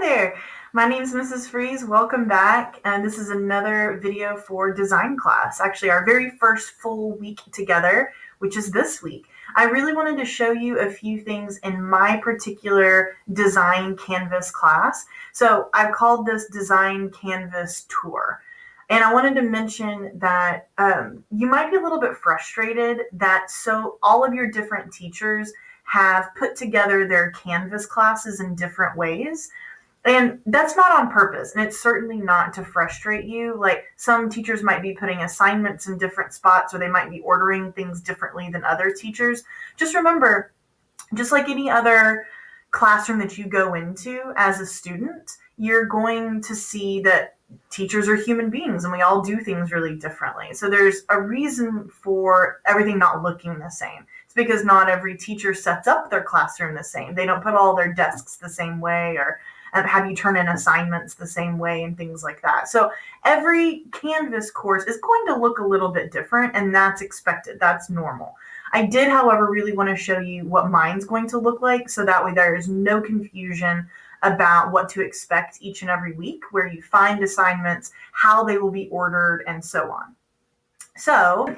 there. My name is Mrs. Freeze. Welcome back. And this is another video for design class. Actually, our very first full week together, which is this week. I really wanted to show you a few things in my particular design canvas class. So I've called this design canvas tour. And I wanted to mention that you might be a little bit frustrated that all of your different teachers have put together their Canvas classes in different ways. And that's not on purpose. And it's certainly not to frustrate you. Like some teachers might be putting assignments in different spots, or they might be ordering things differently than other teachers. Just remember, just like any other classroom that you go into as a student, you're going to see that teachers are human beings and we all do things really differently. So there's a reason for everything not looking the same. It's because not every teacher sets up their classroom the same. They don't put all their desks the same way or have you turn in assignments the same way and things like that. So every Canvas course is going to look a little bit different, and that's expected. That's normal. I did, however, really want to show you what mine's going to look like, so that way there is no confusion about what to expect each and every week, where you find assignments, how they will be ordered, and so on. So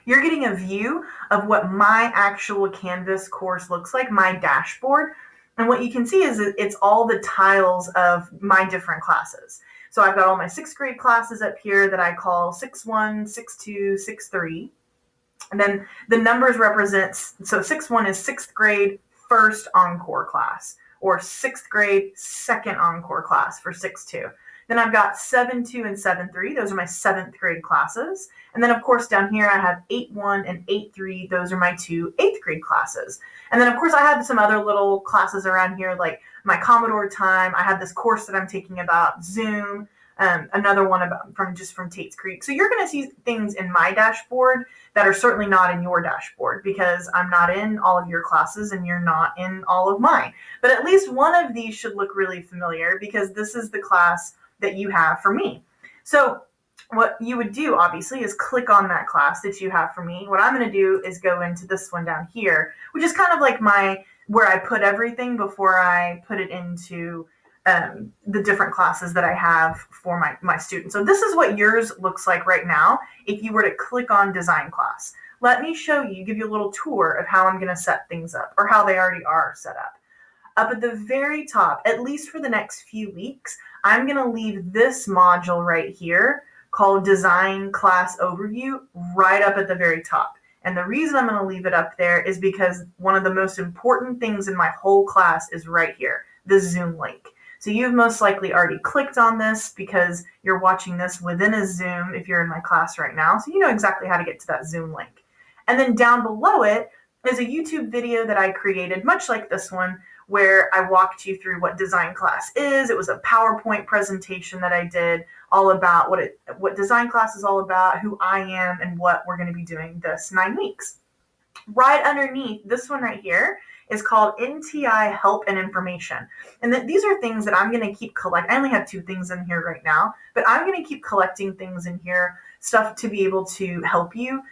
you're getting a view of what my actual Canvas course looks like, my dashboard. And what you can see is it's all the tiles of my different classes. So I've got all my 6th grade classes up here that I call 6-1, 6-2, 6-3. And then the numbers represents, so 6-1 is 6th grade first encore class, or 6th grade second encore class for 6-2. Then I've got 7-2 and 7-3. Those are my 7th grade classes. And then, of course, down here I have 8-1 and 8-3. Those are my 2 8th grade classes. And then, of course, I have some other little classes around here, like my Commodore time. I have this course that I'm taking about Zoom. Another one from Tate's Creek. So you're going to see things in my dashboard that are certainly not in your dashboard, because I'm not in all of your classes and you're not in all of mine. But at least one of these should look really familiar, because this is the class that you have for me. So what you would do, obviously, is click on that class that you have for me. What I'm going to do is go into this one down here, which is kind of like where I put everything before I put it into the different classes that I have for my students. So this is what yours looks like right now if you were to click on design class. Let me give you a little tour of how I'm going to set things up, or how they already are set up. Up at the very top, at least for the next few weeks, I'm going to leave this module right here called Design Class Overview right up at the very top. And the reason I'm going to leave it up there is because one of the most important things in my whole class is right here, the Zoom link. So you've most likely already clicked on this because you're watching this within a Zoom if you're in my class right now. So you know exactly how to get to that Zoom link. And then down below it is a YouTube video that I created, much like this one, where I walked you through what design class is. It was a PowerPoint presentation that I did all about what design class is all about, who I am, and what we're going to be doing this 9 weeks. Right underneath this one right here is called NTI Help and Information. And these are things that I'm going to keep collecting. I only have 2 things in here right now, but I'm going to keep collecting things in here, stuff to be able to help you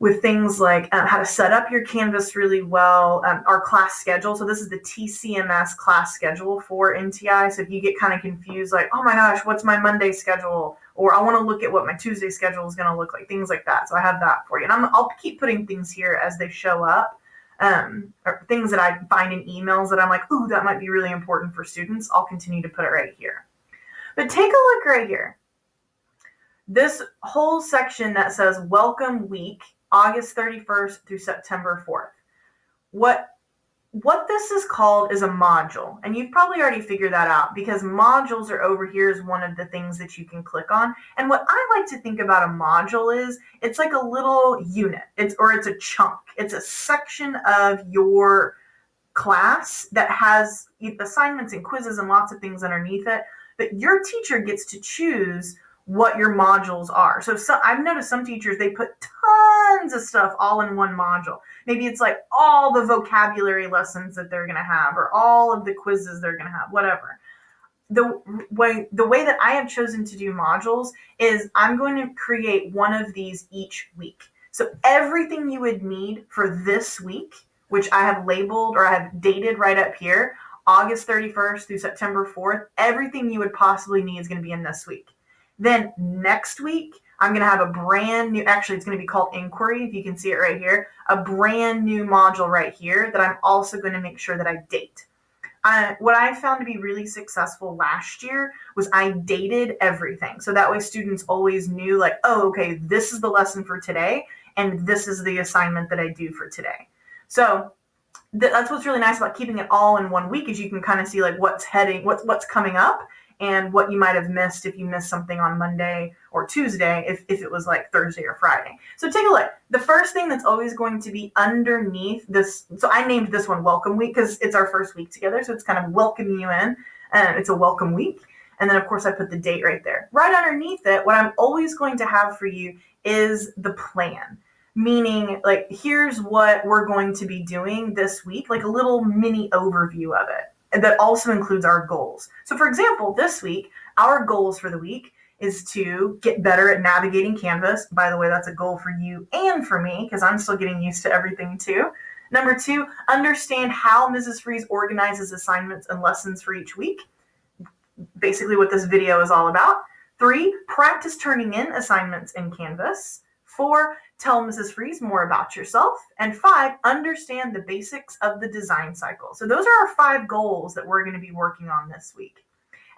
with things like how to set up your Canvas really well, our class schedule. So this is the TCMS class schedule for NTI. So if you get kind of confused, like, oh my gosh, what's my Monday schedule? Or I want to look at what my Tuesday schedule is going to look like, things like that. So I have that for you. And I'll keep putting things here as they show up, or things that I find in emails that I'm like, ooh, that might be really important for students. I'll continue to put it right here. But take a look right here. This whole section that says Welcome Week, August 31st through September 4th. What this is called is a module, and you've probably already figured that out, because modules are over here is one of the things that you can click on. And what I like to think about a module is it's like a little unit. It's a chunk. It's a section of your class that has assignments and quizzes and lots of things underneath it, but your teacher gets to choose what your modules are. So I've noticed some teachers, they put tons of stuff all in one module. Maybe it's like all the vocabulary lessons that they're going to have, or all of the quizzes they're going to have, whatever. The way that I have chosen to do modules is I'm going to create one of these each week. So everything you would need for this week, which I have labeled or I have dated right up here, August 31st through September 4th, everything you would possibly need is going to be in this week. Then next week, I'm going to have a brand new, actually it's going to be called Inquiry, if you can see it right here, a brand new module right here that I'm also going to make sure that I date. What I found to be really successful last year was I dated everything. So that way students always knew like, oh, okay, this is the lesson for today, and this is the assignment that I do for today. So that's what's really nice about keeping it all in one week, is you can kind of see like what's coming up and what you might have missed if you missed something on Monday or Tuesday, if it was like Thursday or Friday. So take a look. The first thing that's always going to be underneath this, so I named this one Welcome Week because it's our first week together, so it's kind of welcoming you in, and it's a welcome week. And then, of course, I put the date right there. Right underneath it, what I'm always going to have for you is the plan. Meaning, like, here's what we're going to be doing this week, like a little mini overview of it. And that also includes our goals. So, for example, this week, our goals for the week is to get better at navigating Canvas. By the way, that's a goal for you and for me, because I'm still getting used to everything too. Number 2, understand how Mrs. Freeze organizes assignments and lessons for each week. Basically what this video is all about. 3, practice turning in assignments in Canvas. 4, tell Mrs. Freeze more about yourself. And 5, understand the basics of the design cycle. So those are our 5 goals that we're going to be working on this week.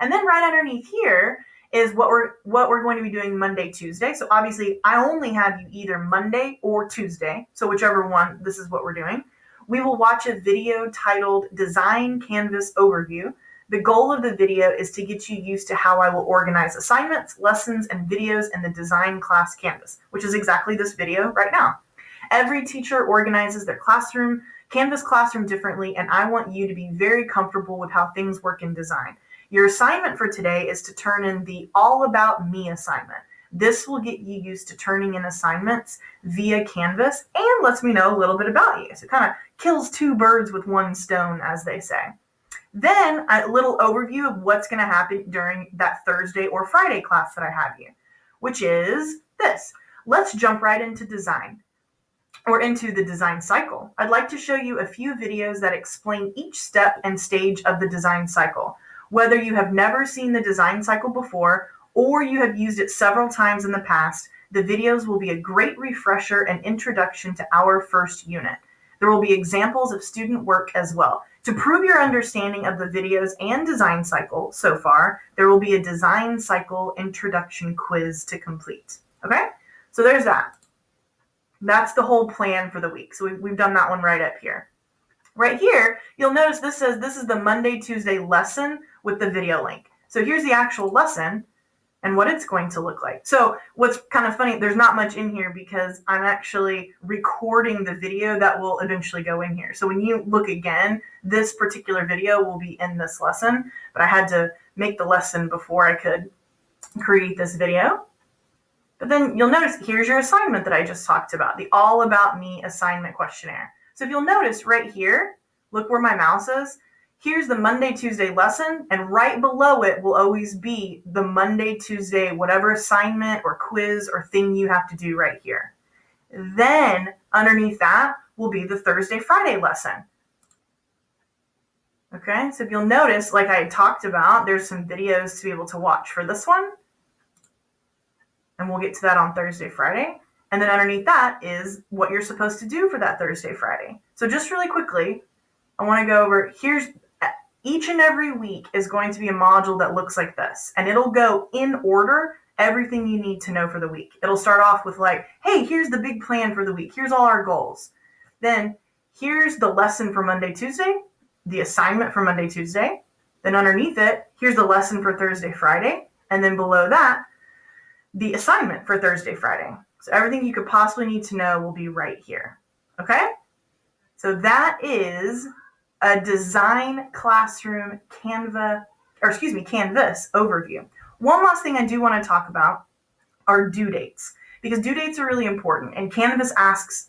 And then right underneath here is what we're going to be doing Monday, Tuesday. So obviously I only have you either Monday or Tuesday. So whichever one, this is what we're doing. We will watch a video titled Design Canvas Overview. The goal of the video is to get you used to how I will organize assignments, lessons, and videos in the design class Canvas, which is exactly this video right now. Every teacher organizes their Canvas classroom differently, and I want you to be very comfortable with how things work in design. Your assignment for today is to turn in the All About Me assignment. This will get you used to turning in assignments via Canvas and lets me know a little bit about you. So it kind of kills 2 birds with 1 stone, as they say. Then a little overview of what's going to happen during that Thursday or Friday class that I have you, which is this. Let's jump right into design, or into the design cycle. I'd like to show you a few videos that explain each step and stage of the design cycle. Whether you have never seen the design cycle before or you have used it several times in the past, the videos will be a great refresher and introduction to our first unit. There will be examples of student work as well. To prove your understanding of the videos and design cycle so far, there will be a design cycle introduction quiz to complete. Okay? So there's that. That's the whole plan for the week. So we've done that one right up here. Right here, you'll notice this says this is the Monday, Tuesday lesson with the video link. So here's the actual lesson and what it's going to look like. So what's kind of funny, there's not much in here because I'm actually recording the video that will eventually go in here. So when you look again, this particular video will be in this lesson, but I had to make the lesson before I could create this video. But then you'll notice here's your assignment that I just talked about, the All About Me assignment questionnaire. So if you'll notice right here, look where my mouse is. Here's the Monday, Tuesday lesson, and right below it will always be the Monday, Tuesday, whatever assignment or quiz or thing you have to do right here. Then underneath that will be the Thursday, Friday lesson. Okay, so if you'll notice, like I had talked about, there's some videos to be able to watch for this one. And we'll get to that on Thursday, Friday. And then underneath that is what you're supposed to do for that Thursday, Friday. So just really quickly, I want to go over, each and every week is going to be a module that looks like this. And it'll go in order, everything you need to know for the week. It'll start off with like, hey, here's the big plan for the week. Here's all our goals. Then here's the lesson for Monday, Tuesday, the assignment for Monday, Tuesday. Then underneath it, here's the lesson for Thursday, Friday. And then below that, the assignment for Thursday, Friday. So everything you could possibly need to know will be right here. Okay? So that is a design classroom Canvas overview. One last thing I do want to talk about are due dates, because due dates are really important. And Canvas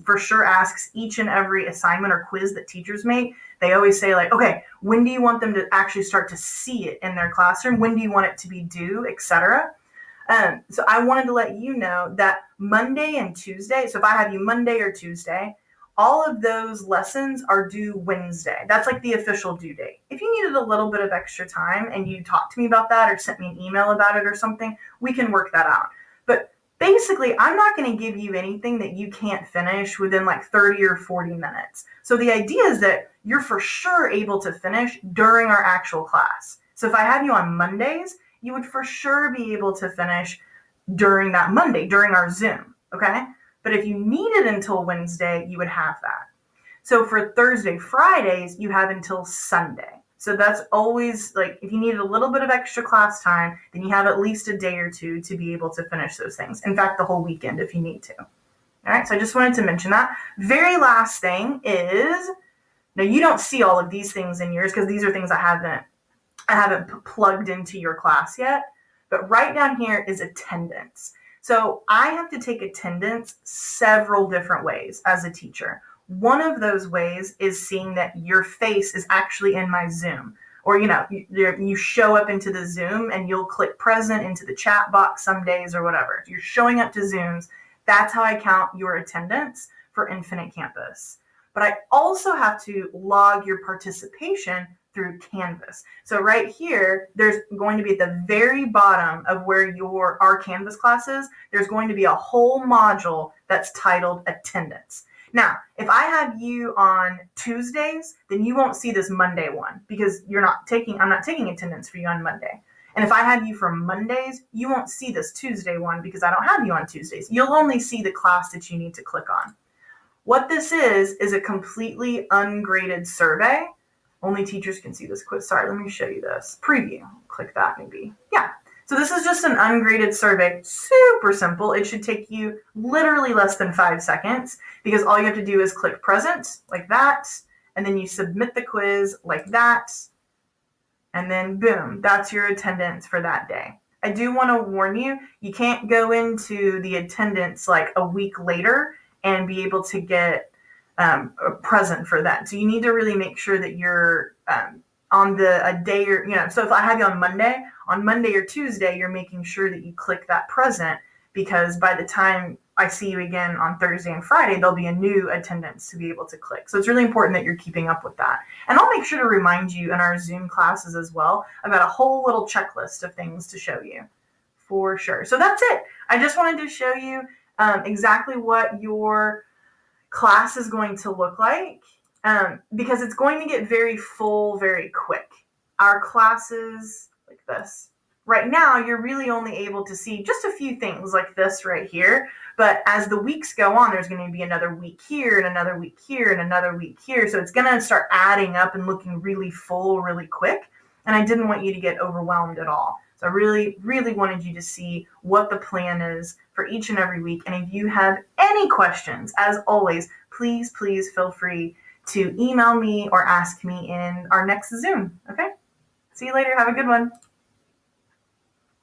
for sure asks each and every assignment or quiz that teachers make. They always say like, okay, when do you want them to actually start to see it in their classroom? When do you want it to be due, etc.? So I wanted to let you know that Monday and Tuesday, so if I have you Monday or Tuesday, all of those lessons are due Wednesday. That's like the official due date. If you needed a little bit of extra time and you talked to me about that or sent me an email about it or something, we can work that out. But basically, I'm not going to give you anything that you can't finish within like 30 or 40 minutes. So the idea is that you're for sure able to finish during our actual class. So if I have you on Mondays, you would for sure be able to finish during that Monday, during our Zoom, okay? But if you needed until Wednesday, you would have that. So for Thursday, Fridays, you have until Sunday. So that's always like, if you needed a little bit of extra class time, then you have at least a day or two to be able to finish those things. In fact, the whole weekend if you need to. All right, so I just wanted to mention that. Very last thing is, now you don't see all of these things in yours because these are things I haven't plugged into your class yet. But right down here is attendance. So I have to take attendance several different ways as a teacher. One of those ways is seeing that your face is actually in my Zoom. Or, you show up into the Zoom and you'll click present into the chat box some days or whatever. You're showing up to Zooms. That's how I count your attendance for Infinite Campus. But I also have to log your participation through Canvas. So right here, there's going to be at the very bottom of where our Canvas class is, there's going to be a whole module that's titled attendance. Now, if I have you on Tuesdays, then you won't see this Monday one because I'm not taking attendance for you on Monday. And if I have you for Mondays, you won't see this Tuesday one because I don't have you on Tuesdays. You'll only see the class that you need to click on. What this is a completely ungraded survey. Only teachers can see this quiz. Sorry, let me show you this. Preview. Click that maybe. Yeah. So this is just an ungraded survey. Super simple. It should take you literally less than 5 seconds because all you have to do is click present like that. And then you submit the quiz like that. And then boom, that's your attendance for that day. I do want to warn you, you can't go into the attendance like a week later and be able to get present for that. So you need to really make sure that you're on a day or, so if I have you on Monday or Tuesday, you're making sure that you click that present because by the time I see you again on Thursday and Friday, there'll be a new attendance to be able to click. So it's really important that you're keeping up with that. And I'll make sure to remind you in our Zoom classes as well. I've got a whole little checklist of things to show you for sure. So that's it. I just wanted to show you exactly what your class is going to look like because it's going to get very full very quick. Our classes like this. Right now, you're really only able to see just a few things like this right here. But as the weeks go on, there's going to be another week here and another week here and another week here. So it's going to start adding up and looking really full really quick. And I didn't want you to get overwhelmed at all. So I really, really wanted you to see what the plan is for each and every week. And if you have any questions, as always, please feel free to email me or ask me in our next Zoom. Okay? See you later. Have a good one.